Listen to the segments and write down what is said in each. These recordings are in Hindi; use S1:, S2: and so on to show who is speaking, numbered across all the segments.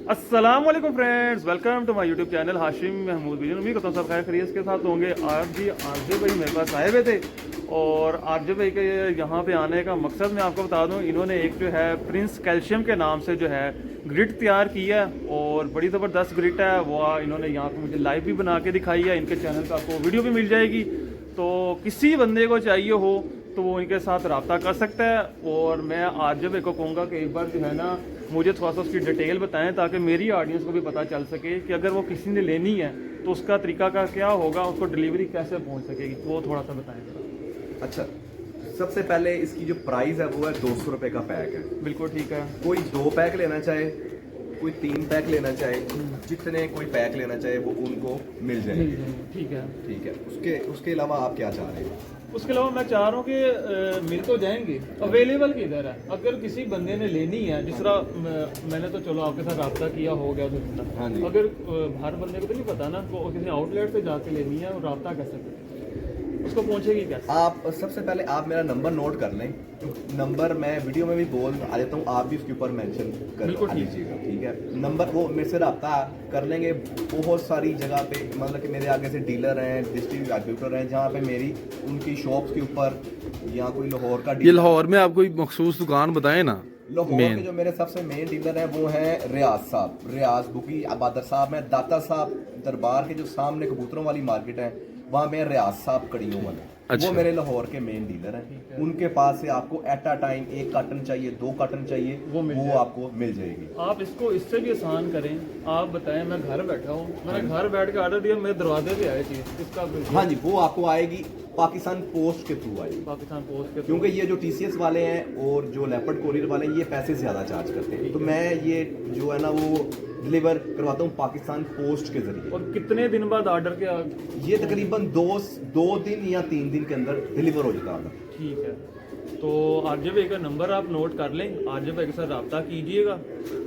S1: अस्सलाम वालेकुम friends, welcome to my YouTube channel Hashim Mahmood video. उम्मीद करता हूँ सब खैर खैरियत के साथ होंगे। आज जी आरजे भाई मेरे पास आए हुए थे और आरजे भाई के यहाँ पे आने का मकसद मैं आपको बता दूँ, इन्होंने एक जो है प्रिंस कैल्शियम के नाम से जो है ग्रिड तैयार की है और बड़ी ज़बरदस्त ग्रिड है। वो इन्होंने यहाँ पर मुझे लाइव भी बना के दिखाई है। इनके चैनल पर आपको वीडियो भी मिल जाएगी, तो किसी बंदे को चाहिए हो तो वो इनके साथ रब्ता कर सकता है। और मैं आरजे भाई को कहूँगा कि एक बार जो है ना मुझे थोड़ा सा उसकी डिटेल बताएं ताकि मेरी ऑडियंस को भी पता चल सके कि अगर वो किसी ने लेनी है तो उसका तरीका का क्या होगा, उसको डिलीवरी कैसे पहुंच सकेगी, वो थोड़ा सा बताएं जरा।
S2: अच्छा, सबसे पहले इसकी जो प्राइस है वो है 200 रुपये का पैक है।
S1: बिल्कुल ठीक है।
S2: कोई 2 पैक लेना चाहे, कोई 3 पैक लेना चाहे, जितने कोई पैक लेना चाहे वो उनको मिल जाएंगे।
S1: ठीक है।
S2: ठीक है, उसके अलावा आप क्या चाह रहे हैं?
S1: उसके अलावा मैं चाह रहा हूँ कि मिल तो जाएंगे, अवेलेबल किधर है? अगर किसी बंदे ने लेनी है, जिस तरह मैंने तो चलो आपके साथ रब्ता किया हो गया तो
S2: हाँ जी।
S1: अगर हर बंदे को तो नहीं पता ना, वो किसी आउटलेट से जाके लेनी है और रब्ता कैसे करें, उसको पहुंचेगी कैसे?
S2: आप सबसे पहले आप मेरा नंबर नोट कर लें। नंबर मैं वीडियो में भी बोल आ देता हूँ, आप भी उसके ऊपर मेंशन कर लीजिएगा। ठीक है, नंबर वो मेरे से रब्ता कर लेंगे। बहुत सारी जगह पे मतलब कि मेरे आगे से डीलर हैं, डिस्ट्रीब्यूटर हैं, जहाँ पे मेरी उनकी शॉप्स के ऊपर या कोई लाहौर का
S3: ये लाहौर में आप कोई मखसूस दुकान बताएं ना।
S2: लाहौर के जो मेरे सबसे मेन डीलर हैं वो हैं रियाज साहब, रियाज बुकी अबादर साहब हैं, दाता साहब दरबार के जो सामने कबूतरों वाली मार्केट है वहाँ में रियाज साहब कड़ियों वाले।
S3: अच्छा।
S2: वो मेरे लाहौर के मेन डीलर हैं। उनके पास से आपको एट अ टाइम 1 कार्टन चाहिए, 2 कार्टन चाहिए, वो आपको मिल जाएगी।
S1: आप इसको इससे भी आसान करें, आप बताएं मैं घर बैठा हूँ, मैंने घर बैठ के ऑर्डर दिया, मेरे दरवाजे पे आए चीज़, इसका
S2: हाँ जी, वो आपको आएगी पाकिस्तान पोस्ट के थ्रू आएगी।
S1: पाकिस्तान पोस्ट के,
S2: क्योंकि ये जो TCS वाले हैं और जो लेपर्ड कोरियर वाले हैं ये पैसे ज़्यादा चार्ज करते हैं, तो मैं ये जो है ना वो डिलीवर करवाता हूँ पाकिस्तान पोस्ट के जरिए।
S1: और कितने दिन बाद ऑर्डर के
S2: ये तकरीबन 2 दिन या 3 दिन के अंदर डिलीवर हो जाता है।
S1: ठीक है, तो आरजे भाई का नंबर आप नोट कर लें, आरजे भाई के साथ रब्ता कीजिएगा।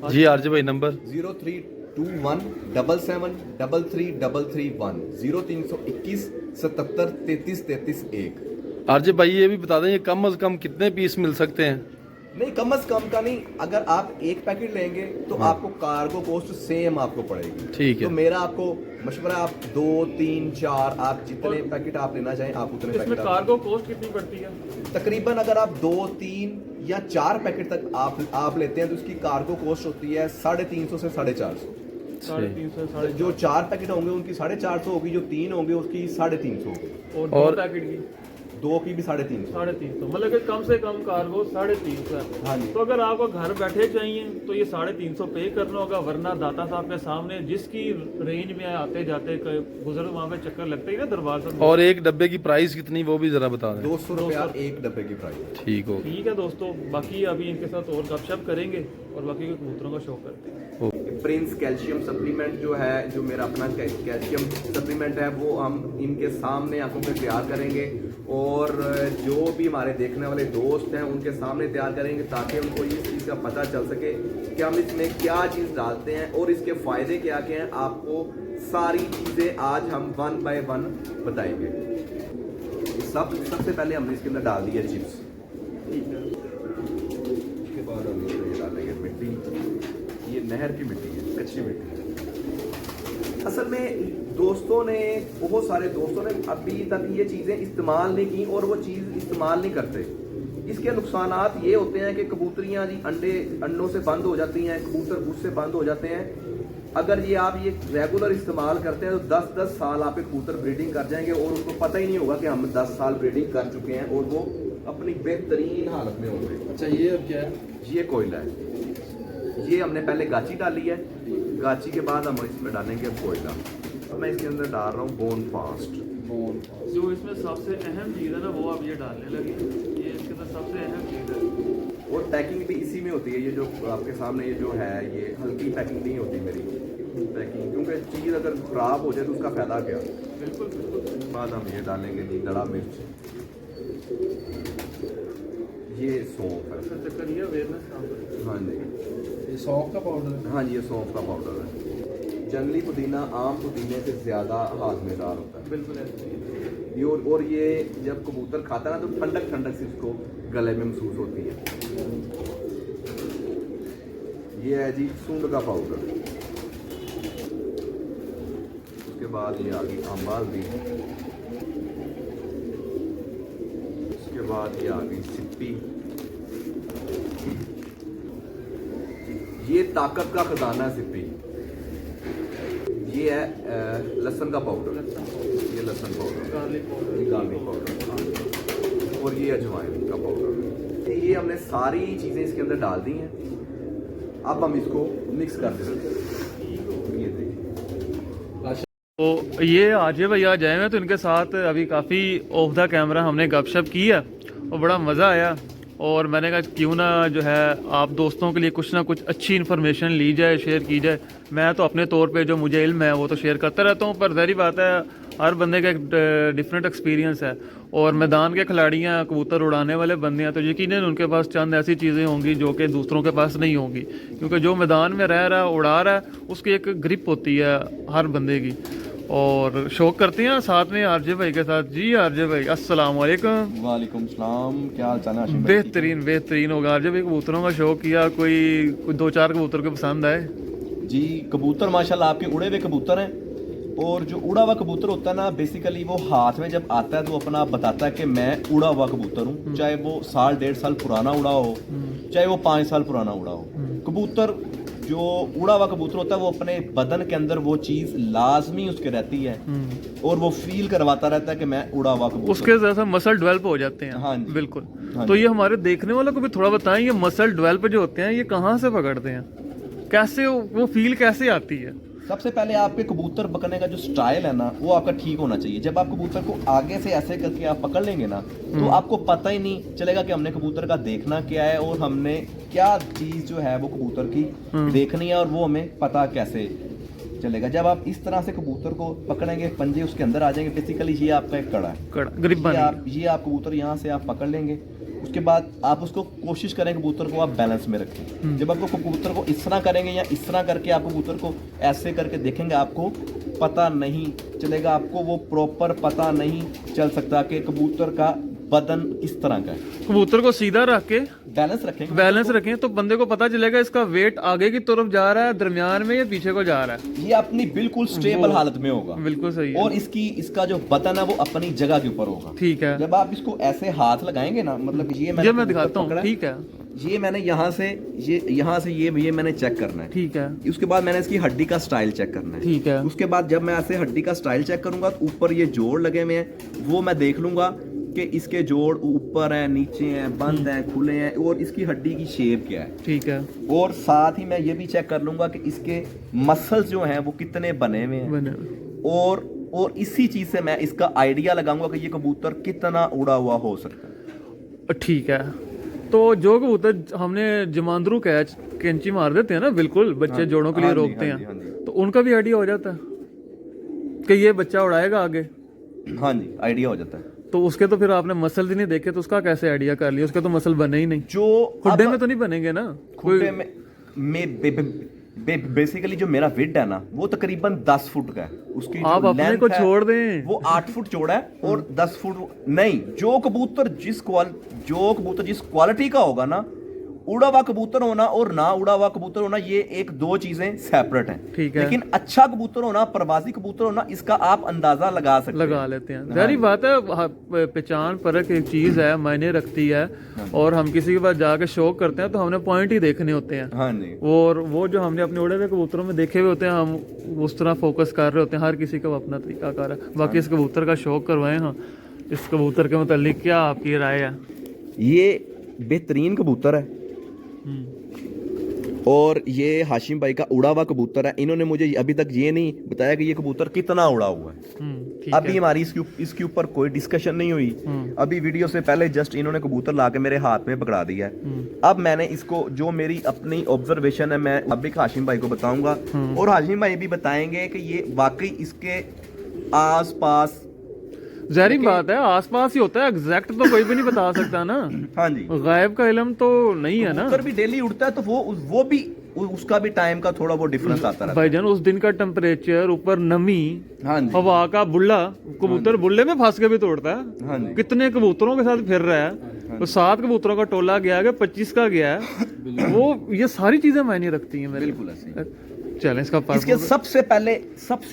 S3: जी आरजे भाई नंबर
S2: 0321 77 33331 0321 77 33 33 1।
S3: आरजे भाई ये भी बता दें, ये कम से कम कितने पीस मिल सकते हैं?
S2: नहीं, कम से कम का नहीं, अगर आप 1 पैकेट लेंगे तो आपको कार्गो कॉस्ट सेम आपको पड़ेगी।
S3: ठीक है।
S2: तो मेरा आपको मशवरा, आप 2 3 4 आप जितने पैकेट आप लेना चाहें आप उतने
S1: इसमें
S2: पैकेट।
S1: कार्गो कॉस्ट कितनी पड़ती है?
S2: तकरीबन अगर आप 2 3 या 4 पैकेट तक आप लेते हैं तो उसकी कार्गो कॉस्ट होती है 350 से 450।
S1: 350 साढ़े
S2: जो 4 पैकेट होंगे उनकी 450 होगी, जो 3 होंगे उसकी 350 होगी,
S1: और 2 पैकेट की
S2: 2 की भी 350।
S1: 350, मतलब कि कम से कम कार्गो 350 है।
S2: हाँ जी।
S1: तो अगर आपको घर बैठे चाहिए तो ये 350 पे करना होगा, वरना दाता साहब के सामने जिसकी रेंज में आते जाते गुजर वहाँ पे चक्कर लगते ही ना दरबार से।
S3: और एक डब्बे की प्राइस कितनी वो भी जरा बता दें।
S2: 200 रुपया 1 डब्बे की प्राइस।
S3: ठीक हो।
S1: ठीक है दोस्तों, बाकी अभी इनके साथ और गपशप करेंगे और बाकी के कबूतरों का शौक करते हैं।
S2: प्रिंस कैल्शियम सप्लीमेंट जो है, जो मेरा अपना कैल्शियम सप्लीमेंट है, वो हम इनके सामने आंखों पे तैयार करेंगे और जो भी हमारे देखने वाले दोस्त हैं उनके सामने तैयार करेंगे ताकि उनको इस चीज़ का पता चल सके कि हम इसमें क्या चीज़ डालते हैं और इसके फ़ायदे क्या क्या हैं। आपको सारी चीज़ें आज हम 1 बाय 1 बताएंगे। सबसे पहले हमने इसके अंदर डाल दिया चिप्स।
S1: ठीक है।
S2: उसके बाद हम इसमें डालेंगे मिट्टी। ये नहर की मिट्टी है, कच्ची मिट्टी है। असल में दोस्तों ने, बहुत सारे दोस्तों ने अभी तक ये चीज़ें इस्तेमाल नहीं की और वो चीज़ इस्तेमाल नहीं करते। इसके नुकसानात ये होते हैं कि कबूतरियाँ जी अंडों से बंद हो जाती हैं, कबूतर भूस से बंद हो जाते हैं। अगर ये आप ये रेगुलर इस्तेमाल करते हैं तो 10-10 साल आपके कबूतर ब्रीडिंग कर जाएंगे और उनको पता ही नहीं होगा कि हम 10 साल ब्रीडिंग कर चुके हैं और वो अपनी बेहतरीन हालत में होंगे।
S3: अच्छा, ये अब क्या है?
S2: ये कोयला है। ये हमने पहले गाची डाली है, गाची के बाद हम इसमें डालेंगे कोयला। अब मैं इसके अंदर डाल रहा हूँ बोन फास्ट।
S1: जो इसमें सबसे अहम चीज़ है ना वो आप ये डालने लगे, ये इसके अंदर सबसे अहम चीज़ है।
S2: और पैकिंग भी इसी में होती है। ये जो आपके सामने ये जो है, ये हल्की पैकिंग नहीं होती मेरी पैकिंग, क्योंकि चीज़ अगर ख़राब हो जाए तो उसका फ़ायदा क्या।
S1: बिल्कुल बिल्कुल।
S2: बाद हम ये डालेंगे जी दड़ा मिर्च, ये सौंफ है।
S1: चक्कर ये अवेयरनेस काम करें।
S2: हाँ जी,
S3: ये सौंफ का पाउडर है।
S2: हाँ जी, ये सौंफ का पाउडर है। जंगली पुदीना आम पुदीने से ज़्यादा हाजमेदार होता है।
S1: बिल्कुल ऐसे ही।
S2: ये और ये जब कबूतर खाता है ना तो ठंडक ठंडक से उसको गले में महसूस होती है। ये है जी सूंड का पाउडर। उसके बाद ये आ गई अम्बालदी। उसके बाद ये आ गई सिप्पी। ये ताकत का खजाना है सिप्पी। ये है लहसुन का पाउडर, ये लहसुन पाउडर, ये गार्लिक पाउडर और ये अजवाइन का पाउडर। ये हमने सारी चीज़ें इसके अंदर डाल दी हैं। अब हम इसको मिक्स कर देते हैं। ये देखिए,
S1: तो ये आजे भैया जाए हैं, तो इनके साथ अभी काफ़ी ऑफ द कैमरा हमने गपशप की है और बड़ा मज़ा आया। और मैंने कहा क्यों ना जो है आप दोस्तों के लिए कुछ ना कुछ अच्छी इन्फॉर्मेशन ली जाए, शेयर की जाए। मैं तो अपने तौर पे जो मुझे इल्म है वो तो शेयर करता रहता हूँ, पर ज़ाहिर बात है हर बंदे का एक डिफरेंट एक्सपीरियंस है। और मैदान के खिलाड़ी हैं, कबूतर उड़ाने वाले बंदे हैं, तो यकीनन उनके पास चंद ऐसी चीज़ें होंगी जो कि दूसरों के पास नहीं होंगी, क्योंकि जो मैदान में रह रहा है, उड़ा रहा है, उसकी एक ग्रिप होती है हर बंदे की। और शौक करते हैं साथ में आरजे भाई के साथ। जी आरजे भाई अस्सलाम वालेकुम।
S4: वालेकुम सलाम, क्या हाल चाल है हाशिम भाई?
S1: बेहतरीन होगा। आरजे भाई कबूतरों का शौक किया, कोई 2-4 कबूतर को पसंद आए?
S4: जी कबूतर माशाल्लाह आपके उड़े हुए कबूतर हैं। और जो उड़ा हुआ कबूतर होता है ना, बेसिकली वो हाथ में जब आता है तो अपना बताता है कि मैं उड़ा हुआ कबूतर हूँ। चाहे वो 1.5 साल पुराना उड़ा हो, चाहे वो 5 साल पुराना उड़ा हो। कबूतर जो उड़ा हुआ कबूतर होता है वो अपने बदन के अंदर वो चीज लाजमी उसके रहती है और वो फील करवाता रहता है कि मैं उड़ा हुआ कबूतर।
S1: उसके जैसा मसल डेवलप हो जाते हैं।
S4: हाँ जी।
S1: बिल्कुल।
S4: हाँ
S1: तो
S4: जी।
S1: ये हमारे देखने वालों को भी थोड़ा बताएं, ये मसल डेवलप जो होते हैं ये कहाँ से पकड़ते हैं, कैसे वो फील कैसे आती है?
S4: सबसे पहले आपके कबूतर पकड़ने का जो स्टाइल है ना वो आपका ठीक होना चाहिए। जब आप कबूतर को आगे से ऐसे करके आप पकड़ लेंगे ना तो आपको पता ही नहीं चलेगा कि हमने कबूतर का देखना क्या है और हमने क्या चीज जो है वो कबूतर की देखनी है और वो हमें पता कैसे चलेगा। जब आप इस तरह से कबूतर को पकड़ेंगे, पंजे उसके अंदर आ जाएंगे। बेसिकली ये आपका एक कड़ा है,
S1: ग्रिप
S4: ये आप कबूतर यहाँ से आप पकड़ लेंगे। उसके बाद आप उसको कोशिश करें कबूतर को आप बैलेंस में रखें। जब आपको कबूतर को इस तरह करेंगे या इस तरह करके आप कबूतर को ऐसे करके देखेंगे, आपको पता नहीं चलेगा, आपको वो प्रॉपर पता नहीं चल सकता कि कबूतर का बदन किस तरह का है।
S1: कबूतर को सीधा रख के
S4: बैलेंस
S1: रखें तो बंदे को पता चलेगा इसका वेट आगे की तरफ जा रहा है, दरमियान में या पीछे को जा रहा है।
S4: ये अपनी बिल्कुल स्टेबल हालत में होगा।
S1: बिल्कुल सही है।
S4: और इसका जो बतन है वो अपनी जगह के ऊपर होगा।
S1: ठीक है।
S4: जब आप इसको ऐसे हाथ लगाएंगे ना, मतलब ये
S1: मैं दिखाता हूँ। ठीक है।
S4: ये मैंने यहाँ से ये मैंने चेक करना है।
S1: ठीक है।
S4: उसके बाद मैंने इसकी हड्डी का स्टाइल चेक करना है।
S1: ठीक है।
S4: उसके बाद जब मैं ऐसे हड्डी का स्टाइल चेक करूंगा तो ऊपर ये जोड़ लगे हुए हैं, वो मैं देख लूंगा कि इसके जोड़ ऊपर हैं, नीचे हैं, बंद हैं, खुले हैं और इसकी हड्डी की शेप क्या है।
S1: ठीक है।
S4: और साथ ही मैं ये भी चेक कर लूंगा कि इसके मसल्स जो हैं वो कितने बने हुए हैं। और इसी चीज से मैं इसका आइडिया लगाऊंगा कि ये कबूतर कितना उड़ा हुआ हो सकता है।
S1: ठीक है। तो जो कबूतर हमने जमांदरू कैच कैंची मार देते हैं ना, बिल्कुल बच्चे जोड़ों के लिए रोकते हैं, तो उनका भी आइडिया हो जाता है कि ये बच्चा उड़ाएगा आगे।
S4: हाँ जी, आइडिया हो जाता है।
S1: तो उसके तो फिर आपने मसल ही नहीं देखे, तो उसका कैसे आइडिया कर लिया? उसके तो मसल बने ही नहीं।
S4: जो
S1: खुड्डे में तो नहीं बनेंगे ना?
S4: खुड्डे में बेसिकली जो मेरा विड है ना वो तकरीबन 10 फुट का है। उसकी जो
S1: आप अपने को छोड़ दें,
S4: वो 8 फुट चौड़ा है और 10 फुट नहीं। जो कबूतर जिस क्वालिटी का होगा ना, उड़ा हुआ कबूतर होना और ना उड़ा हुआ कबूतर होना, ये एक दो चीजें सेपरेट हैं।
S1: ठीक है।
S4: लेकिन अच्छा कबूतर होना, प्रवासी कबूतर होना, इसका आप अंदाजा लगा लेते हैं।
S1: सारी बात है, पहचान परख एक चीज है, मायने रखती है। और हम किसी के पास जाके शौक करते हैं तो हमने पॉइंट ही देखने होते हैं।
S4: हाँ जी।
S1: और वो जो हमने अपने उड़े हुए कबूतरों में देखे हुए होते हैं, हम उस तरह फोकस कर रहे होते हैं। हर किसी का अपना तरीकाकार है। बाकी इस कबूतर का शौक करवाए। हाँ, इस कबूतर के मुतालिक क्या आपकी राय है?
S4: ये बेहतरीन कबूतर है और ये हाशिम भाई का उड़ा हुआ कबूतर है। इन्होंने मुझे अभी तक ये नहीं बताया कि ये कबूतर कितना उड़ा हुआ है। अभी हमारी इसके ऊपर कोई डिस्कशन नहीं हुई। अभी वीडियो से पहले जस्ट इन्होंने कबूतर लाके मेरे हाथ में पकड़ा दिया है। अब मैंने इसको, जो मेरी अपनी ऑब्जर्वेशन है, मैं अभी हाशिम भाई को बताऊंगा और हाशिम भाई भी बताएंगे कि ये वाकई इसके आस पास।
S1: ज़ाहिर बात है, आसपास ही होता है, एग्जैक्ट तो कोई भी नहीं बता सकता ना।
S4: हाँ जी।
S1: गायब का इल्म तो नहीं है ना।
S4: कबूतर भी डेली उड़ता है तो वो भी उसका भी टाइम का थोड़ा बहुत डिफरेंस आता है
S1: भाईजान। उस दिन का टेम्परेचर, ऊपर नमी,
S4: हाँ जी,
S1: हवा का बुल्ला, कबूतर बुल्ले में फंस के भी तोड़ता है।
S4: हाँ जी,
S1: कितने कबूतरों के साथ फिर रहा है। तो 7 कबूतरों का टोला गया है, 25 का गया है, वो ये सारी चीजें मायने रखती हैं मेरे।
S4: बिल्कुल ऐसे।
S1: चलें इसका
S4: इसके सबसे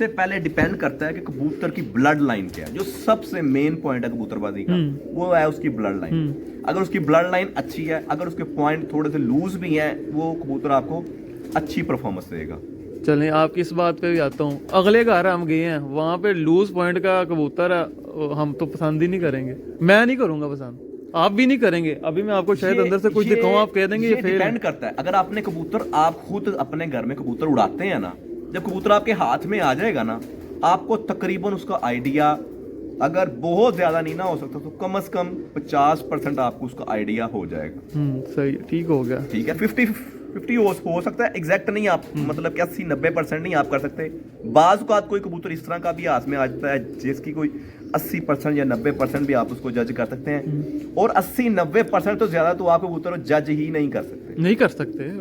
S4: पहले डिपेंड करता है कि कबूतर की ब्लड लाइन क्या है। जो सबसे मेन पॉइंट है कबूतरबाजी का, वो है उसकी ब्लड लाइन। अगर उसकी ब्लड लाइन अच्छी है, अगर उसके पॉइंट थोड़े से लूज भी हैं, वो कबूतर आपको अच्छी परफॉर्मेंस देगा।
S1: चलें आपकी इस बात पे भी आता हूँ। अगले घर हम गए हैं, वहाँ पे लूज पॉइंट का कबूतर है, हम तो पसंद ही नहीं करेंगे, मैं नहीं करूंगा पसंद, आप भी नहीं करेंगे। अभी मैं आपको शायद अंदर से कुछ दिखाऊं, आप कह देंगे ये फेल है।
S4: डिपेंड करता है। अगर आपने कबूतर, आप खुद अपने घर में कबूतर उड़ाते हैं ना, जब कबूतर आपके हाथ में आ जाएगा ना, आपको तकरीबन उसका आइडिया, अगर बहुत ज्यादा नहीं ना हो सकता तो कम से कम 50% आपको उसका आइडिया हो जाएगा।
S1: सही है, ठीक हो गया।
S4: ठीक है, 50 हो सकता है, एग्जैक्ट नहीं आप, मतलब कि 80-90% नहीं आप कर सकते। बाज को कोई कबूतर इस तरह का भी हाथ में आ जाता है जिसकी कोई 80% या 90% भी आप उसको जज कर सकते हैं, और 80-90% तो ज्यादा तो आप कबूतर को जज ही नहीं कर सकते।
S1: नहीं कर सकते।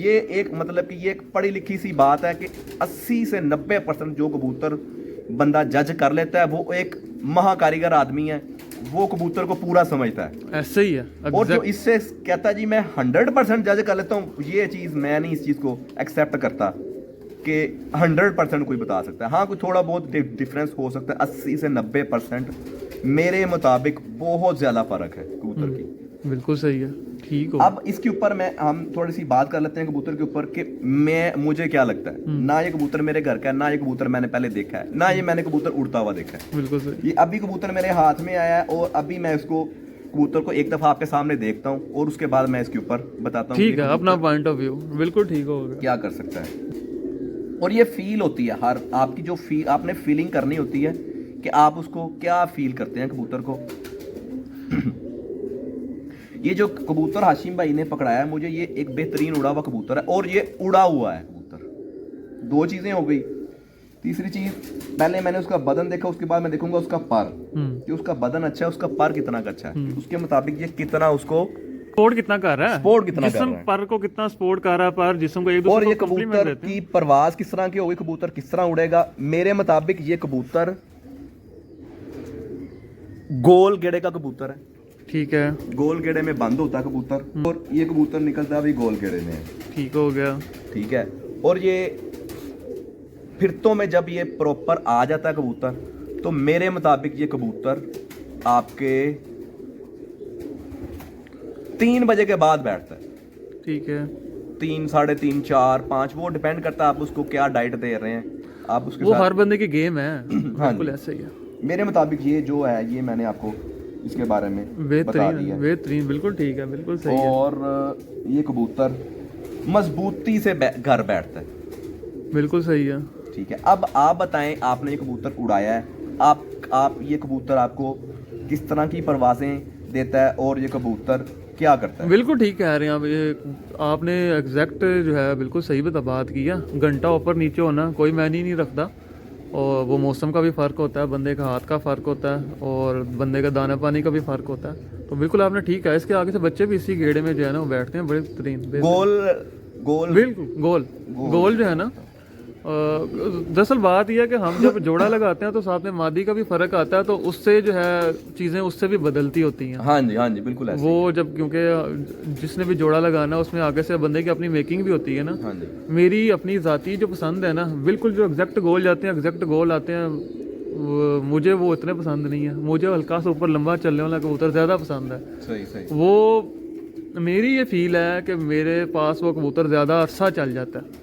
S4: ये एक मतलब कि ये एक पढ़ी लिखी सी बात है कि 80 से 90% जो कबूतर बंदा जज कर लेता है, वो एक महाकारीगर आदमी है, वो कबूतर को पूरा समझता है।
S1: ऐसे ही है।
S4: और जो इससे कहता है जी मैं 100% जज कर लेता हूँ, ये चीज मैं नहीं इस चीज को एक्सेप्ट करता कि 100% कोई बता सकता है। हाँ, कोई थोड़ा बहुत डिफरेंस हो सकता है। 80 से 90% मेरे मुताबिक बहुत ज्यादा फर्क है कबूतर की।
S1: बिल्कुल सही है, ठीक हो।
S4: अब इसके ऊपर हम थोड़ी सी बात कर लेते हैं कबूतर के ऊपर कि मुझे क्या लगता है। ना ये कबूतर मेरे घर का है, ना ये कबूतर मैंने पहले देखा है, ना ये मैंने कबूतर उड़ता हुआ देखा है।
S1: बिल्कुल सही।
S4: ये अभी कबूतर मेरे हाथ में आया है, और अभी मैं इसको कबूतर को एक दफा आपके सामने देखता हूँ, और उसके बाद मैं इसके ऊपर बताता हूँ
S1: ठीक है, अपना पॉइंट ऑफ व्यू बिल्कुल ठीक हो गया।
S4: क्या कर सकता है। और ये फील होती है, हर आपकी जो फील, आपने फीलिंग करनी होती है कि आप उसको क्या फील करते हैं कबूतर को। ये जो कबूतर हाशिम भाई ने पकड़ाया है, मुझे ये एक बेहतरीन उड़ा हुआ कबूतर है, और ये उड़ा हुआ है कबूतर। 2 चीजें हो गई। तीसरी चीज, पहले मैंने उसका बदन देखा, उसके बाद मैं देखूंगा उसका पर। कि उसका बदन अच्छा है, उसका पर कितना अच्छा है, उसके मुताबिक ये कितना उसको
S1: सपोर्ट कितना कर रहा है,
S4: सपोर्ट कितना कर
S1: जिस्म
S4: रहा है,
S1: पर को कितना सपोर्ट कर रहा है, पर जिस्म को एक
S4: और
S1: दूसरे
S4: ये
S1: को कॉम्प्लीमेंट
S4: कबूतर
S1: देते हैं।
S4: की परवाज किस तरह की होगी, कबूतर किस तरह उड़ेगा। मेरे मुताबिक ये कबूतर गोल गेड़े का कबूतर है।
S1: ठीक है,
S4: गोल गेड़े में बंद होता है कबूतर, और ये कबूतर निकलता है भी गोल गेड़े में।
S1: ठीक हो गया।
S4: ठीक है, और ये फिरतों में जब ये प्रॉपर आ जाता है कबूतर, तो मेरे मुताबिक ये कबूतर आपके 3 बजे के बाद बैठता है।
S1: ठीक है,
S4: 3, 3:30, 4, 5, वो डिपेंड करता है आप उसको क्या डाइट दे रहे हैं, आप उसके
S1: वो
S4: साथ।
S1: हर बंदे की गेम है। बिल्कुल ऐसे ही है।
S4: मेरे मुताबिक ये जो है, ये मैंने आपको इसके बारे में बता
S1: बेहतरीन
S4: दिया।
S1: बेहतरीन, बिल्कुल ठीक है, बिल्कुल सही है।
S4: और ये कबूतर मजबूती से घर बैठता है।
S1: बिल्कुल सही है।
S4: ठीक है, अब आप बताएं, आपने ये कबूतर उड़ाया है, आप ये कबूतर आपको किस तरह की परवाजें देता है, और ये कबूतर क्या करता है।
S1: बिल्कुल ठीक कह रहे हैं आप। ये आपने एग्जैक्ट जो है बिल्कुल सही बात की है। घंटा ऊपर नीचे होना कोई मायने नहीं रखता, और वो मौसम का भी फ़र्क होता है, बंदे का हाथ का फ़र्क होता है, और बंदे का दाना पानी का भी फ़र्क होता है। तो बिल्कुल आपने ठीक है। इसके आगे से बच्चे भी इसी गेड़े में जो है ना वो बैठते हैं, बड़े बेहतरीन।
S4: गोल
S1: बिल्कुल गोल जो है ना, दरअसल बात यह है कि हम जब जोड़ा लगाते हैं तो साथ में मादी का भी फर्क आता है, तो उससे जो है चीज़ें उससे भी बदलती होती हैं।
S4: हाँ जी बिल्कुल ऐसे।
S1: वो जब, क्योंकि जिसने भी जोड़ा लगाना उसमें आगे से बंदे की अपनी मेकिंग भी होती है ना।
S4: हाँ जी,
S1: मेरी अपनी ज़ाती जो पसंद है ना, बिल्कुल जो एग्जैक्ट गोल जाते हैं, एग्जैक्ट गोल आते हैं, मुझे वो इतने पसंद नहीं है। मुझे हल्का सा ऊपर लंबा चलने वाला कबूतर ज़्यादा पसंद है।
S4: सही।
S1: वो मेरी ये फील है कि मेरे पास वो कबूतर ज़्यादा अरसा चल जाता है।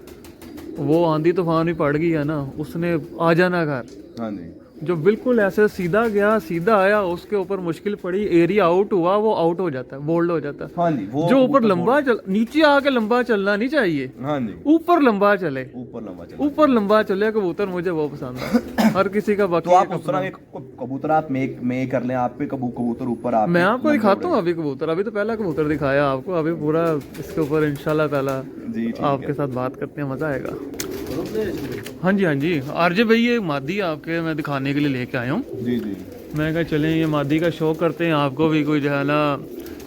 S1: वो आंधी तूफान भी पड़ गई है ना, उसने आ जाना घर।
S4: हाँ जी,
S1: जो बिल्कुल ऐसे सीधा गया सीधा आया, उसके ऊपर मुश्किल पड़ी, एरिया आउट हुआ, वो आउट हो जाता है, बोल्ड हो जाता है।
S4: हाँ जी, वो
S1: जो ऊपर लंबा नीचे आके लंबा चलना नहीं चाहिए,
S4: हाँ जी,
S1: ऊपर लंबा चले,
S4: ऊपर लंबा
S1: चले कबूतर, मुझे वो पसंद है। हर किसी का बाकी।
S4: तो आप उस तरह के कबूतर आप मे कर लें, आप पे कबूतर ऊपर आप।
S1: मैं आपको दिखाता हूँ अभी कबूतर। अभी तो पहला कबूतर दिखाया आपको, अभी पूरा इसके ऊपर इंशाल्लाह ताला
S4: जी
S1: आपके साथ बात करते हैं, मजा आएगा। हाँ जी आरजे भाई, ये मादी आपके मैं दिखाने के लिए लेके आया हूँ।
S4: जी।
S1: मैं कहा चलें ये मादी का शौक करते हैं, आपको भी कोई जो है ना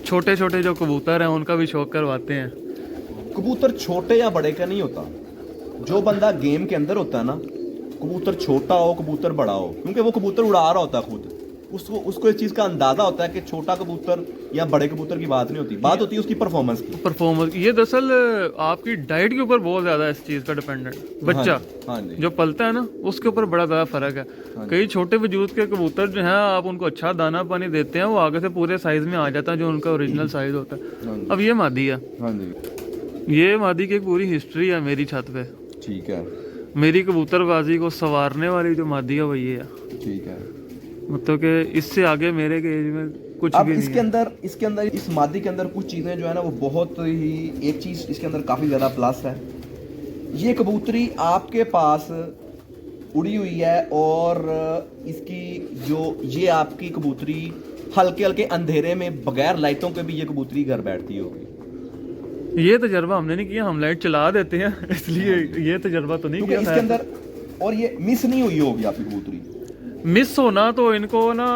S1: छोटे छोटे जो कबूतर हैं उनका भी शौक करवाते हैं।
S4: कबूतर छोटे या बड़े का नहीं होता, जो बंदा गेम के अंदर होता है ना, कबूतर छोटा हो कबूतर बड़ा हो, क्योंकि वो कबूतर उड़ा रहा होता है खुद, उसको इस चीज़ का अंदाज़ा होता है कि छोटा कबूतर या बड़े कबूतर की बात नहीं होती, बात होती है उसकी परफॉर्मेंस की।
S1: परफॉर्मेंस ये दरअसल आपकी डाइट के ऊपर बहुत ज़्यादा इस चीज़ का डिपेंडेंट बच्चा
S4: हाँ जी,
S1: जो पलता है ना उसके ऊपर बड़ा ज़्यादा फर्क है। कई छोटे वजूद के कबूतर जो हैं आप उनको अच्छा दाना पानी देते हैं वो आगे से पूरे साइज़ में आ जाता है जो उनका ओरिजिनल साइज़ होता है। अब ये मादी है,
S4: हाँ जी,
S1: ये मादी की एक पूरी हिस्ट्री है मेरी छत पे।
S4: ठीक है,
S1: मेरी कबूतरबाजी को संवारने वाली जो मादी है वो ये है,
S4: ठीक है।
S1: मतलब कि इससे आगे मेरे के एज में कुछ
S4: अब
S1: भी
S4: इसके अंदर इस मादी के अंदर कुछ चीज़ें जो है ना वो बहुत ही, एक चीज़ इसके अंदर काफ़ी ज़्यादा प्लस है, ये कबूतरी आपके पास उड़ी हुई है और इसकी जो ये आपकी कबूतरी हल्के हल्के अंधेरे में बगैर लाइटों के भी ये कबूतरी घर बैठती होगी।
S1: ये तजर्बा हमने नहीं किया, हम लाइट चला देते हैं इसलिए ये तजर्बा तो नहीं
S4: क्योंकि
S1: किया।
S4: इसके अंदर और ये मिस नहीं हुई होगी आपकी कबूतरी,
S1: मिस होना तो इनको ना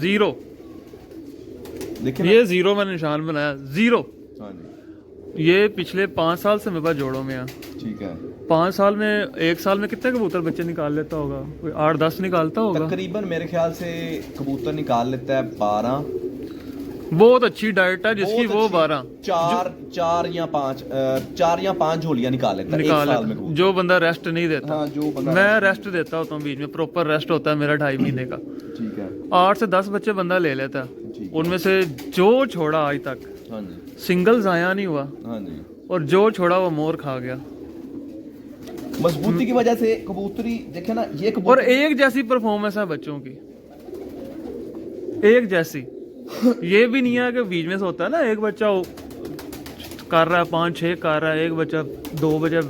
S1: जीरो,
S4: देखिए ना।
S1: ये जीरो मैंने निशान बनाया, जीरो।
S4: हाँ जी,
S1: ये पिछले 5 साल से मेरे पास जोड़ों में है।
S4: ठीक है।
S1: 5 साल में, 1 साल में कितने कबूतर बच्चे निकाल लेता होगा? कोई 8-10 निकालता होगा
S4: तकरीबन मेरे ख्याल से कबूतर निकाल लेता है 12।
S1: बहुत अच्छी डाइट है जिसकी,
S4: बहुत
S1: वो
S4: अच्छी,
S1: 12
S4: चार या पांच झोलियां निकाल लेता है एक
S1: निकाल
S4: साल में
S1: लेता,
S4: कबूतर।
S1: जो बंदा रेस्ट नहीं देता।
S4: हाँ, जो बंदा
S1: मैं रेस्ट देता होता हूँ बीच में, प्रॉपर रेस्ट होता है मेरा 2.5 महीने का।
S4: ठीक है,
S1: 8 से 10 बच्चे बंदा ले लेता है,
S4: ठीक है।
S1: उनमें से जो छोड़ा आज तक
S4: हाँ जी,
S1: सिंगल जाया नहीं हुआ,
S4: हाँ जी।
S1: और जो छोड़ा वो मोर खा गया।
S4: मजबूती की वजह से कबूतरी देखे ना, ये
S1: और
S4: कबूतरी
S1: एक जैसी परफॉर्मेंस है बच्चों की, एक जैसी। ये भी नहीं है कि बीच में से होता है ना एक बच्चा कर रहा है 5-6 कर रहा है, एक बच्चा 2 बजे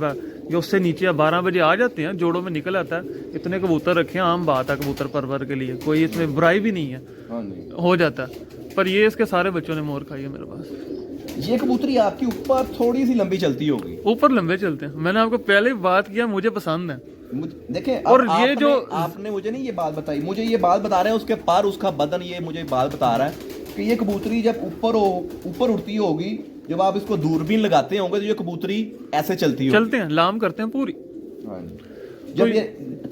S1: या उससे नीचे या 12 बजे आ जाते हैं, जोड़ों में निकल आता है। इतने कबूतर रखे हैं, आम बात है कबूतर परवर के लिए, कोई इसमें बुराई भी नहीं है,
S4: हाँ जी।
S1: हो जाता है। पर ये इसके सारे बच्चों ने मोर खाई है मेरे पास।
S4: ये कबूतरी आपकी ऊपर थोड़ी सी लंबी चलती होगी,
S1: ऊपर लंबे चलते हैं, मैंने आपको पहले ही बात किया, मुझे पसंद है।
S4: देखें।
S1: और
S4: अब
S1: ये जो
S4: आपने मुझे नहीं ये बात बताई, मुझे ये बात बता रहे हैं उसके पर उसका बदन, ये मुझे बात बता रहा है कि ये कबूतरी जब ऊपर उड़ती होगी, जब आप इसको दूरबीन लगाते होंगे तो ये कबूतरी ऐसे चलती होगी,
S1: चलते हैं, लाम करते हैं पूरी।
S4: हाँ जी। जब ये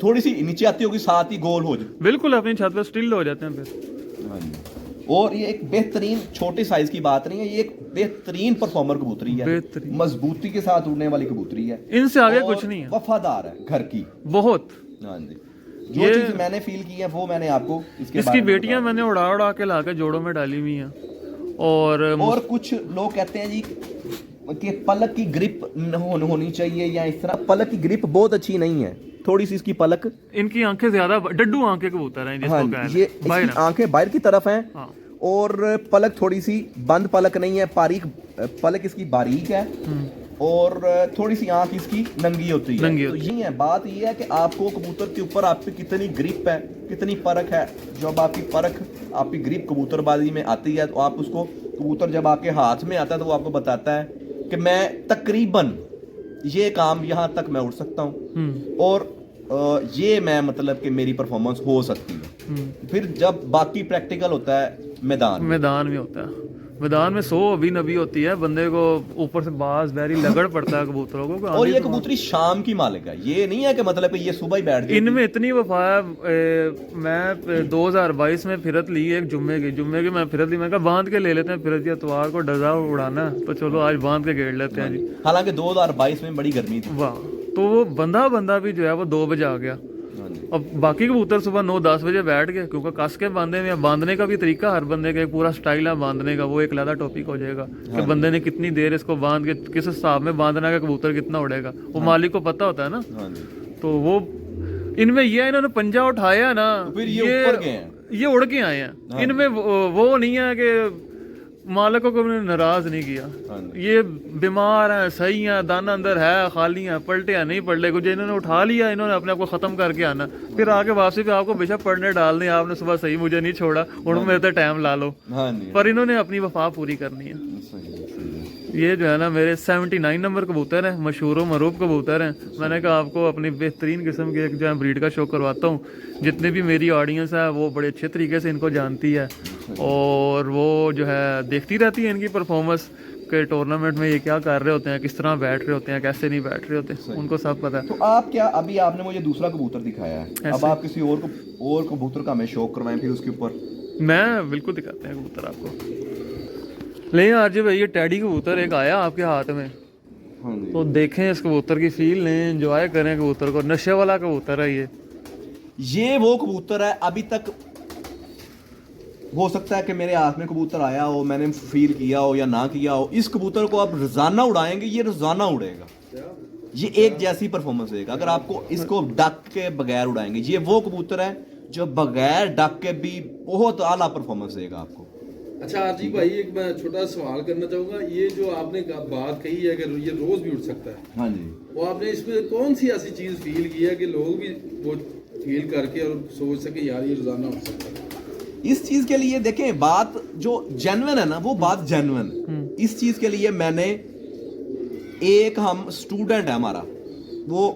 S4: थोड़ी सी नीचे आती होगी साथ ही गोल हो जाए,
S1: बिल्कुल अपनी छत पे स्टिल हो जाते हैं फिर।
S4: हाँ जी। और ये एक बेहतरीन, छोटे साइज की बात नहीं है, ये एक बेहतरीन परफॉर्मर कबूतरी है,
S1: बेहतरीन,
S4: मजबूती के साथ उड़ने वाली कबूतरी है,
S1: इनसे आगे
S4: और
S1: कुछ नहीं है,
S4: वफादार है घर की,
S1: बहुत।
S4: हाँ जी। जो चीज मैंने फील की है वो मैंने आपको
S1: इसकी बेटियां मैंने उड़ा के लाके जोड़ों में डाली हुई हैं। और
S4: कुछ लोग कहते हैं जी कि पलक की ग्रिप होनी चाहिए, या इस तरह पलक की ग्रिप बहुत अच्छी नहीं है, थोड़ी सी इसकी पलक,
S1: इनकी आंखें ज्यादा डड्डू आंखें कबूतर हैं जिसको
S4: हाँ,
S1: कहते
S4: ये
S1: हैं, बाहर
S4: इसकी आंखें बाहर की तरफ हैं,
S1: हाँ।
S4: और पलक थोड़ी सी बंद पलक नहीं है, बारीक पलक इसकी बारीक है, और थोड़ी सी आंख इसकी नंगी होती है।
S1: नंगी
S4: तो
S1: होती
S4: ये है बात, ये है कि आपको कबूतर के ऊपर आप पे कितनी ग्रिप है, कितनी परख है। जब आपकी परख, आपकी ग्रिप कबूतरबाजी में आती है तो आप उसको, कबूतर जब आपके हाथ में आता है तो वो आपको बताता है कि मैं तकरीबन ये काम यहाँ तक मैं उड़ सकता हूँ, और ये मैं मतलब कि मेरी परफॉर्मेंस हो सकती है। फिर जब बाकी प्रैक्टिकल होता है मैदान
S1: में होता है, मैदान में 100 अभी नबी होती है, बंदे को ऊपर से बाज बहरी लगड़ पड़ता है कबूतरों को।
S4: और ये कबूतरी शाम की मालिक है, ये नहीं है कि मतलब कि ये सुबह ही बैठ गई।
S1: इनमें इतनी वफा है। मैं 2022 में फिरत ली एक जुम्मे की मैं फिरत ली, मैं कहा बांध के ले लेते हैं फिरत, या इतवार को डजा उड़ाना है तो चलो आज बांध के गेड़ लेते हैं जी।
S4: हालांकि 2022 में बड़ी गर्मी थी,
S1: वाह। तो वो बंदा भी जो है वो 2 बजे आ गया। अब बाकी कबूतर सुबह 9-10 बजे बैठ गए, क्योंकि कस के बांधे में, बांधने का भी तरीका हर बंदे का एक पूरा स्टाइल है बांधने का, वो एक अलग टॉपिक हो जाएगा कि बंदे ने कितनी देर इसको बांध के किस हिसाब में बांधना है, कबूतर कितना उड़ेगा, वो मालिक को पता होता है ना। तो वो इनमें ये है, इन्होंने पंजा उठाया ना,
S4: फिर ये ऊपर गए हैं,
S1: ये उड़ के आए हैं। इनमें वो नहीं है कि मालिकों को उन्होंने नाराज नहीं किया, ये बीमार है, सही है, दाना अंदर है, खाली है, पलटे या नहीं पलटे, कुछ इन्होंने उठा लिया, इन्होंने अपने आप को खत्म करके आना, फिर आके वापसी पे आपको बेशक पढ़ने डाल दें, आपने सुबह सही मुझे नहीं छोड़ा, उन मेरे तो टाइम ला लो, पर इन्होंने अपनी वफा पूरी करनी है। ये जो है ना मेरे 79 नंबर कबूतर हैं, मशहूर मरूफ कबूतर हैं। मैंने कहा आपको अपनी बेहतरीन किस्म के एक जो है ब्रीड का शो करवाता हूँ। जितनी भी मेरी ऑडियंस है वो बड़े अच्छे तरीके से इनको जानती है, और वो जो है देखती रहती है इनकी परफॉर्मेंस। के टूर्नामेंट में ये क्या कर रहे होते हैं, किस तरह बैठ रहे होते हैं, कैसे नहीं बैठ रहे होते, उनको सब पता है।
S4: तो आप क्या, अभी आपने मुझे दूसरा कबूतर दिखाया है, अब आप किसी और कबूतर का हमें शौक करवाएं फिर उसके ऊपर।
S1: मैं बिल्कुल दिखाते हैं कबूतर आपको। लेकिन आरजे भाई ये टैडी कबूतर एक आया आपके हाथ में,
S4: हाँ जी।
S1: तो देखें इस कबूतर की फील लें, एंजॉय करें कबूतर को। नशे वाला कबूतर है
S4: ये वो कबूतर है, अभी तक हो सकता है कि मेरे हाथ में कबूतर आया हो, मैंने फील किया हो या ना किया हो, इस कबूतर को आप रोजाना उड़ाएंगे, ये रोजाना उड़ेगा, ये एक जैसी परफॉर्मेंस देगा। अगर आपको इसको डक के बगैर उड़ाएंगे, ये वो कबूतर है जो बगैर डक के भी बहुत आला परफॉर्मेंस देगा आपको।
S5: अच्छा आरजी भाई, एक मैं छोटा सवाल करना चाहूंगा, ये जो आपने बात कही है कि ये रोज भी उड़ सकता है,
S4: हाँ जी,
S5: वो आपने इसमें कौन सी ऐसी चीज फील की है कि लोग भी वो फील करके और सोच सके यार ये रोजाना उड़ सकता है?
S4: इस चीज के लिए देखें, बात जो जेन्युइन है ना, वो बात जेन्युइन। इस चीज के लिए मैंने एक, हम स्टूडेंट है हमारा, वो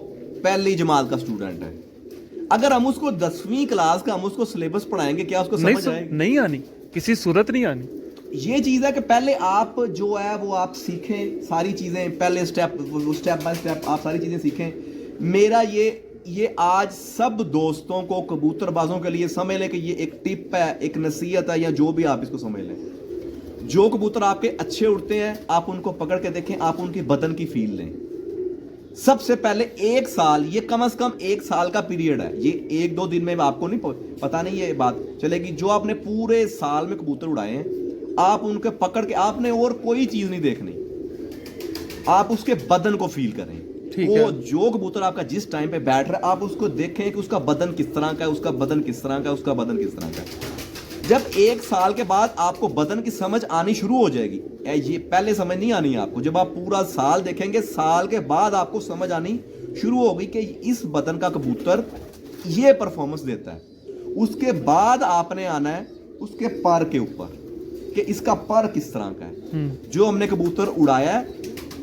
S4: पहली जमात का स्टूडेंट है, अगर हम उसको 10वीं क्लास का हम उसको सिलेबस पढ़ाएंगे, क्या उसको समझ आएगी?
S1: नहीं आनी, किसी सूरत नहीं आनी।
S4: ये चीज है कि पहले आप जो है वो आप सीखें सारी चीजें, पहले स्टेप बाय स्टेप आप सारी चीजें सीखें। मेरा ये आज सब दोस्तों को, कबूतरबाजों के लिए समझ लें कि ये एक टिप है, एक नसीहत है, या जो भी आप इसको समझ लें। जो कबूतर आपके अच्छे उड़ते हैं, आप उनको पकड़ के देखें, आप उनकी बदन की फील लें। सबसे पहले 1 साल, ये कम से कम 1 साल का पीरियड है, ये 1-2 दिन में आपको नहीं पता नहीं ये बात चलेगी। जो आपने पूरे साल में कबूतर उड़ाए हैं, आप उनके पकड़ के, आपने और कोई चीज नहीं देखनी, आप उसके बदन को फील करें। वो जो कबूतर आपका जिस टाइम पे बैठ रहा है, आप उसको देखें कि उसका बदन किस तरह का है, उसका बदन किस तरह का है, उसका बदन किस तरह का है। जब 1 साल के बाद आपको बदन की समझ आनी शुरू हो जाएगी, ये पहले समझ नहीं आनी है आपको, जब आप पूरा साल देखेंगे, साल के बाद आपको समझ आनी शुरू होगी कि इस बदन का कबूतर ये परफॉर्मेंस देता है। उसके बाद आपने आना है उसके पर के ऊपर कि इसका पर किस तरह का है। जो हमने कबूतर उड़ाया है,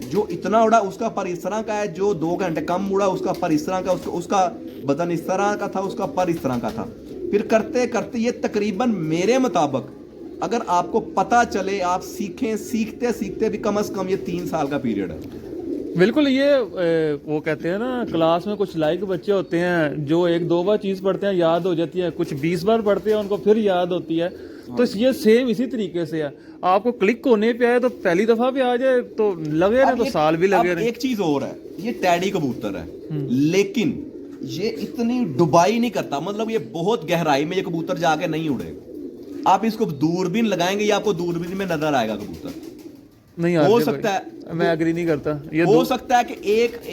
S4: जो इतना उड़ा उसका पर इस तरह का है, जो 2 घंटे कम उड़ा उसका पर इस तरह का, उसका बदन इस तरह का था, उसका पर इस तरह का था। फिर करते करते ये तकरीबन मेरे मुताबिक अगर आपको पता चले, आप सीखें, सीखते सीखते भी कम से कम ये 3 साल का पीरियड है।
S1: बिल्कुल। ये वो कहते हैं ना, क्लास में कुछ लाइक बच्चे होते हैं जो 1-2 बार चीज़ पढ़ते हैं याद हो जाती है, कुछ 20 बार पढ़ते हैं उनको फिर याद होती है। तो ये सेम इसी तरीके से है, आपको क्लिक होने पे आए तो पहली दफा पे आ जाए तो लगे ना, तो साल भी लगे रहे।
S4: एक चीज और है, ये टैडी कबूतर है, लेकिन ये इतनी डुबाई नहीं करता, मतलब ये बहुत गहराई में ये कबूतर जाके नहीं उड़ेगा। आप इसको दूरबीन लगाएंगे, ये आपको दूरबीन में नजर आएगा कबूतर।
S1: नहीं
S4: हो सकता है,
S1: मैं एग्री नहीं करता, ये
S4: हो सकता है कि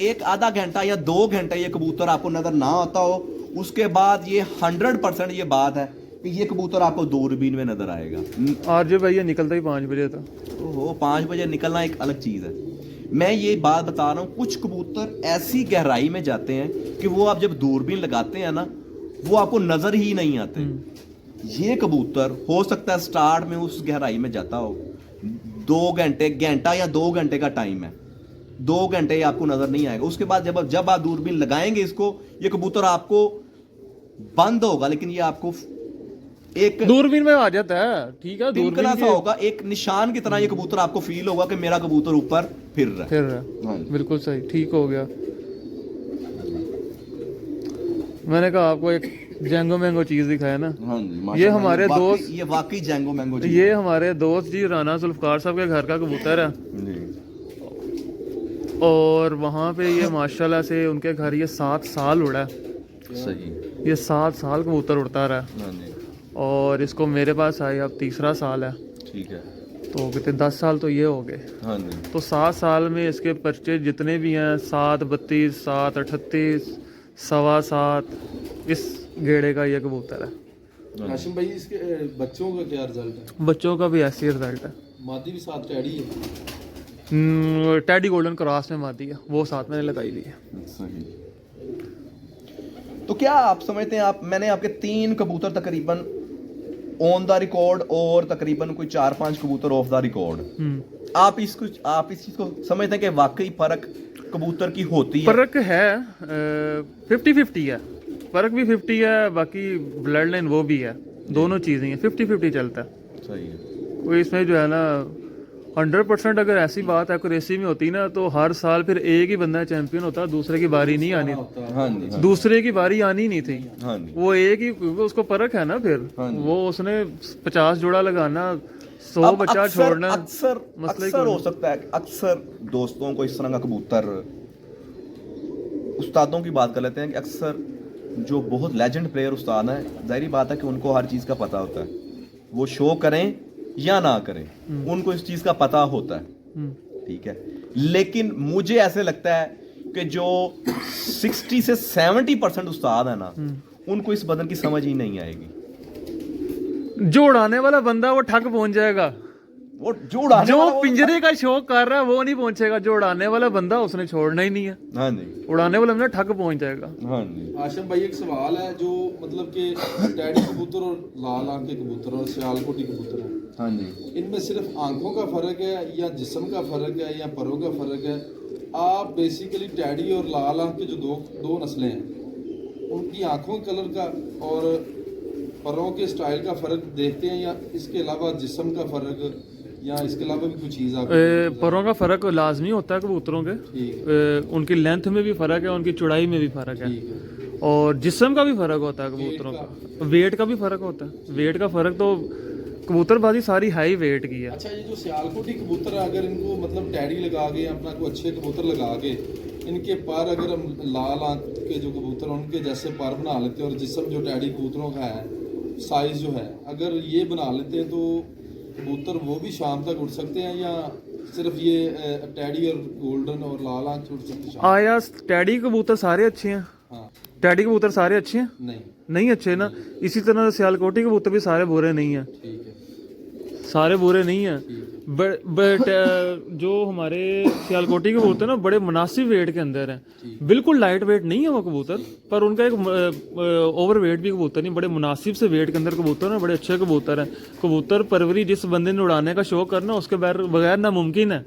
S4: एक आधा घंटा या 2 घंटे ये कबूतर आपको नजर ना आता हो, उसके बाद ये 100% ये बात है कि ये कबूतर आपको दूरबीन में नजर आएगा।
S1: आरजे भाई ये निकलता ही 5 बजे था।
S4: ओहो, 5 बजे निकलना एक अलग चीज है। मैं ये बात बता रहा हूँ, कुछ कबूतर ऐसी गहराई में जाते हैं कि वो आप जब दूरबीन लगाते हैं ना, वो आपको नजर ही नहीं आते। ये कबूतर हो सकता है स्टार्ट में उस गहराई में जाता हो, 2 घंटा या 2 घंटे का टाइम है, 2 घंटे आपको नजर नहीं आएगा। उसके बाद जब आप दूरबीन लगाएंगे इसको, ये कबूतर आपको बंद होगा, लेकिन ये आपको एक
S1: दूरबीन में आ जाता है, ठीक है,
S4: दूरबीन सा होगा, एक निशान की तरह ये कबूतर आपको फील होगा कि मेरा कबूतर ऊपर फिर रहा है।
S1: बिल्कुल सही, ठीक हो गया। मैंने कहा आपको एक जैंगो मैंगो चीज दिखाया ना।
S4: हाँ जी,
S1: ये हमारे दोस्त,
S4: ये वाकई जैंगो मैंगो,
S1: ये हमारे दोस्त जी राना जुल्फकार साहब के घर का कबूतर है
S4: जी।
S1: और वहाँ पे ये माशाल्लाह से उनके घर ये 7 साल उड़ा है।
S4: सही,
S1: ये 7 साल कबूतर उड़ता रहा।
S4: हाँ जी।
S1: और इसको मेरे पास आए अब 3रा साल है,
S4: ठीक है,
S1: तो कितने 10 साल तो ये हो गए।
S4: हाँ जी।
S1: तो 7 साल में इसके परचेज जितने भी हैं, 7, 32, 7, 38, 7.25, इस गेड़े का ये कबूतर है।
S5: हाशिम भाई, इसके बच्चों का क्या रिजल्ट है?
S1: बच्चों का भी ऐसे ही रिजल्ट है।
S5: मादी भी साथ टैडी है?
S1: टैडी गोल्डन क्रॉस में मादी है, वो साथ मैंने लगाई हुई है।
S4: सही। तो क्या आप समझते हैं, मैंने आपके 3 कबूतर तकरीबन ऑन द रिकॉर्ड और तकरीबन कोई 4-5 कबूतर ऑफ द रिकॉर्ड। आप इस चीज को समझते हैं कि वाकई फर्क कबूतर की होती है?
S1: फर्क है, 50-50 है, फर्क भी 50 है, बाकी ब्लड लाइन वो भी है, दोनों चीज़ें हैं, 50-50 चलता है।
S4: सही है।
S1: कोई इसमें जो है ना 100% अगर ऐसी बात एक्यूरेसी में होती ना तो हर साल फिर एक ही बंदा चैंपियन होता, दूसरे की बारी नहीं आनी,
S4: हाँ जी, हाँ
S1: दूसरे की बारी आनी नहीं थी।
S4: हाँ जी,
S1: वो एक ही, उसको परख है ना फिर,
S4: हाँ जी।
S1: वो उसने 50 जोड़ा लगाना, 100
S4: अब
S1: बच्चा
S4: अक्सर
S1: छोड़ना,
S4: अक्सर
S1: मसला ही
S4: अक्सर
S1: कोई
S4: हो सकता है कि अक्सर दोस्तों को इस तरह का कबूतर, उस्तादों की बात कर लेते हैं कि अक्सर जो बहुत लेजेंड प्लेयर उस्ताद हैं, जाहिर बात है कि उनको हर चीज़ का पता होता है, वो शो करें या ना करें, उनको इस चीज़ का पता होता है, ठीक है। लेकिन मुझे ऐसे लगता है कि जो 60 से 70% उस्ताद है ना, उनको इस बदन की समझ ही नहीं आएगी।
S1: जो उड़ाने वाला बंदा वो ठग पहुंच जाएगा,
S4: वो जो उड़ाने
S1: जो
S4: वाला वो-
S1: पिंजरे का शौक कर रहा है वो नहीं पहुंचेगा, जो उड़ाने वाला बंदा उसने छोड़ना ही नहीं है,
S4: हाँ जी,
S1: उड़ाने वाला बंदा ठग पहुंच जाएगा।
S4: हाँ जी,
S5: आशिम भाई एक सवाल है, जो मतलब कि टैडी कबूतर और लाल आंख के कबूतर और सियालकोटी कबूतर है,
S4: हाँ जी।
S5: इनमें सिर्फ आंखों का फर्क है या जिस्म का फर्क है या परों का फर्क है? आप बेसिकली टैडी और लाल आंख के जो दो नस्लें हैं, उनकी आंखों के कलर का और परों के स्टाइल का फर्क देखते हैं, या इसके अलावा जिस्म का फर्क, या इसके अलावा भी कुछ चीज़ आप?
S1: परों का फर्क लाजमी होता है कबूतरों के,
S5: ठीक
S1: उनकी लेंथ में भी फर्क है, उनकी चौड़ाई में भी फर्क है,
S5: ठीक है।
S1: और जिस्म का भी फर्क होता है कबूतरों का, वेट का भी फर्क होता है। वेट का फर्क तो कबूतरबाजी सारी हाई वेट की है।
S5: अच्छा, ये जो सियालकोटी कबूतर है, अगर इनको मतलब टैडी लगा के अपना कोई अच्छे कबूतर लगा के इनके पर अगर हम लाल आंख के जो कबूतर हैं उनके जैसे पर बना लेते हैं, और जिस्म जो टैडी कबूतरों का है साइज जो है अगर ये बना लेते हैं, तो कबूतर वो भी शाम तक उड़ सकते हैं, या सिर्फ ये टैडी और गोल्डन और लाल आंख उड़ सकते हैं शाम?
S1: आया टैडी कबूतर सारे अच्छे हैं,
S5: हाँ,
S1: टैडी कबूतर सारे अच्छे हैं?
S5: नहीं,
S1: नहीं अच्छे ना। इसी तरह सियालकोटी कबूतर भी सारे बुरे नहीं हैं,
S5: ठीक है,
S1: सारे बुरे नहीं हैं। बट जो हमारे सियालकोटी के कबूतर ना बड़े मुनासिब वेट के अंदर हैं, बिल्कुल लाइट वेट नहीं है वो कबूतर, पर उनका एक ओवर वेट भी कबूतर नहीं, बड़े मुनासिब से वेट के अंदर कबूतर है, बड़े अच्छे कबूतर हैं। कबूतर परवरी जिस बंदे ने उड़ाने का शौक करना उसके बगैर नामुमकिन है,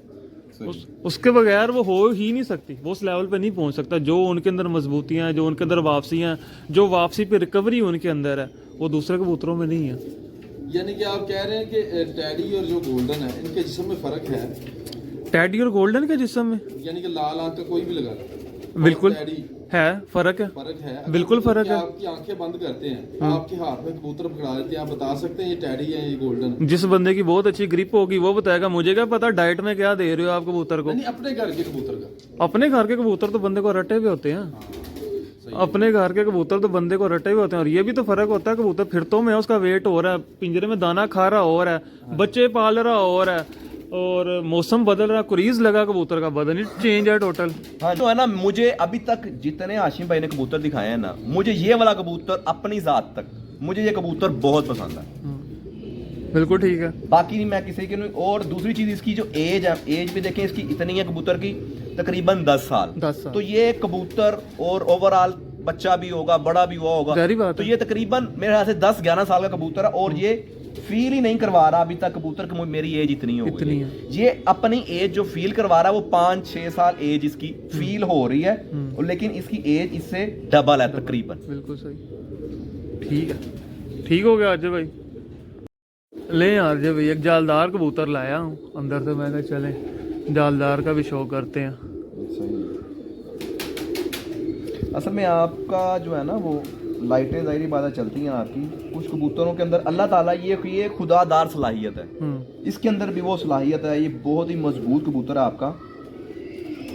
S1: उसके बगैर वो हो ही नहीं सकती, वो उस लेवल पे नहीं पहुंच सकता। जो उनके अंदर मजबूतियां हैं, जो उनके अंदर वापसियां हैं, जो वापसी पे रिकवरी उनके अंदर है, वो दूसरे कबूतरों में नहीं है।
S5: यानी कि आप कह रहे हैं कि टैडी और जो गोल्डन है इनके जिस्म में फर्क है,
S1: टैडी और गोल्डन के जिस्म में
S5: यानी कि लाल आंख का कोई भी लगा लो,
S1: बिल्कुल
S5: टैडी
S1: है, फर्क है,
S5: फर्क है? अगर
S1: बिल्कुल फर्क है।
S5: आपकी आंखें बंद करते हैं, आपके हाथ में कबूतर पकड़ा देते हैं, आप बता सकते हैं ये टैडी है ये गोल्डन?
S1: जिस बंदे की बहुत अच्छी ग्रिप होगी वो बताएगा, मुझे क्या पता डाइट में क्या दे रहे हो आप कबूतर को।
S5: नहीं, अपने घर के कबूतर का।
S1: अपने घर के कबूतर तो बंदे को रटे हुए होते हैं, अपने घर के कबूतर तो बंदे को रटे हुए होते हैं। और ये भी तो फर्क होता है, कबूतर फिरतों में उसका वेट हो रहा है, पिंजरे में दाना खा रहा हो रहा है, बच्चे पाल रहा हो रहा है, और मौसम बदल रहा, क्रीज लगा कबूतर का, बदन ही चेंज है टोटल।
S4: हाँ, जो है ना, मुझे अभी तक जितने हाशिम भाई ने कबूतर दिखाए हैं ना, मुझे ये वाला कबूतर अपनी जात तक, मुझे ये कबूतर बहुत पसंद है।
S1: बिल्कुल ठीक है।
S4: बाकी मैं किसी के नहीं। और दूसरी चीज इसकी जो एज है, एज भी देखें इसकी इतनी है कबूतर की, तकरीबन 10 साल।
S1: 10 साल
S4: तो ये कबूतर, और ओवरऑल बच्चा भी होगा, बड़ा भी हुआ होगा,
S1: जारी बात
S4: तो
S1: है।
S4: ये तकरीबन मेरे ख्याल से 10-11 साल का कबूतर है, और ये फील ही नहीं करवा रहा अभी तक कबूतर कि मेरी एज इतनी हो
S1: इतनी
S4: गई
S1: है।
S4: ये अपनी एज जो फील करवा रहा है वो 5-6 साल एज इसकी फील हो रही है, और लेकिन इसकी एज इससे डबल है तकरीबन।
S1: बिल्कुल सही, ठीक है, ठीक हो गया अजय भाई। ले अजय भाई एक जालदार कबूतर लाया हूँ अंदर से, मैं कहा चले जालदार का भी शौक करते हैं।
S4: असल में आपका जो है ना वो लाइटें ज़ाहिर बात चलती हैं आपकी, कुछ कबूतरों के अंदर अल्लाह ताला ये खुदादार सलाहियत है, इसके अंदर भी वो सलाहियत है। ये बहुत ही मजबूत कबूतर है आपका,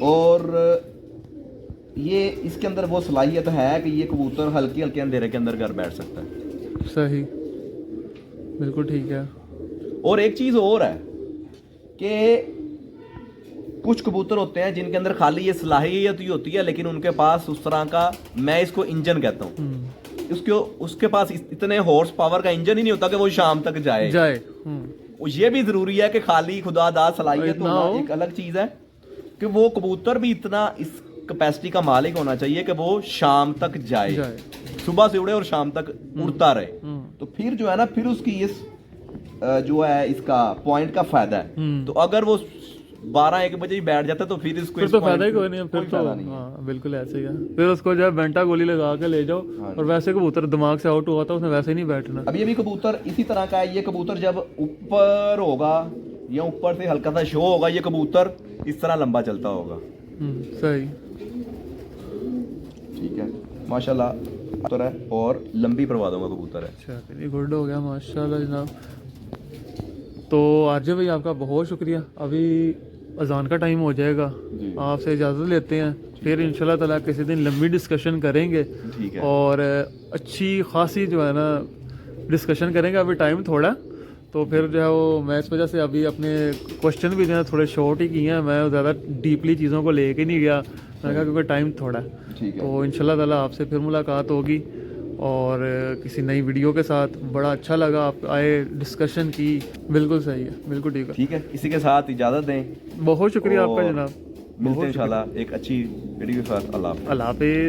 S4: और ये इसके अंदर वो सलाहियत है कि ये कबूतर हल्के हल्के अंधेरे के अंदर घर बैठ सकता है।
S1: सही, बिल्कुल ठीक है।
S4: और एक चीज़ और है कि कुछ कबूतर होते हैं जिनके अंदर खाली ये सलाहियत ही होती है, लेकिन उनके पास उस तरह का, मैं इसको इंजन कहता हूँ, उसके पास इतने हॉर्स पावर का इंजन ही नहीं होता कि वो शाम तक जाए। और ये भी जरूरी है कि खाली खुदादार सलाहियत होना एक अलग चीज़ है, कि वो कबूतर भी इतना इस कैपेसिटी का मालिक होना चाहिए कि वो शाम तक जाए, सुबह से उड़े और शाम तक उड़ता रहे। तो फिर जो है ना, फिर उसकी इस जो है इसका पॉइंट का फायदा है। तो अगर वो 12-1 बजे ही बैठ जाता तो फिर इसको
S1: तो फायदा ही कोई नहीं है, फिर तो हाँ बिल्कुल ऐसे ही है। फिर उसको जब बेंटा गोली लगा के ले जाओ, और वैसे कबूतर दिमाग से आउट हुआ था उसने वैसे ही नहीं बैठना।
S4: अब ये भी कबूतर इसी तरह का है। ये कबूतर जब ऊपर होगा या ऊपर से हल्का सा शो होगा, ये कबूतर इस तरह लंबा चलता होगा।
S1: सही।
S4: ठीक है, माशाल्लाह कबूतर है और लंबी परवाज़ों का कबूतर है।
S1: अच्छा, वेरी गुड हो गया माशाल्लाह जनाब। तो आरजे भाई आपका बहुत शुक्रिया। अभी अजान का टाइम हो जाएगा, आपसे इजाज़त लेते हैं, फिर इंशाल्लाह ताला किसी दिन लंबी डिस्कशन करेंगे।
S4: ठीक है।
S1: और अच्छी खासी जो है ना डिस्कशन करेंगे। अभी टाइम थोड़ा, तो फिर जो है वो मैं इस वजह से अभी अपने क्वेश्चन भी जो है थोड़े शॉर्ट ही किए हैं, मैं ज़्यादा डीपली चीज़ों को लेके नहीं गया, मैंने कहा क्योंकि टाइम थोड़ा है।
S4: ठीक है।
S1: तो इंशाल्लाह ताला आपसे फिर मुलाकात होगी और किसी नई वीडियो के साथ। बड़ा अच्छा लगा आप आए, डिस्कशन की। बिल्कुल सही है, बिल्कुल ठीक है।
S4: ठीक है, इसी के साथ इजाज़त दें।
S1: बहुत शुक्रिया आपका
S4: और
S1: जनाब।
S4: मिलते हैं इंशाल्लाह एक अच्छी वीडियो के साथ। अल्लाह हाफ़िज़।
S1: अल्लाह हाफिज़।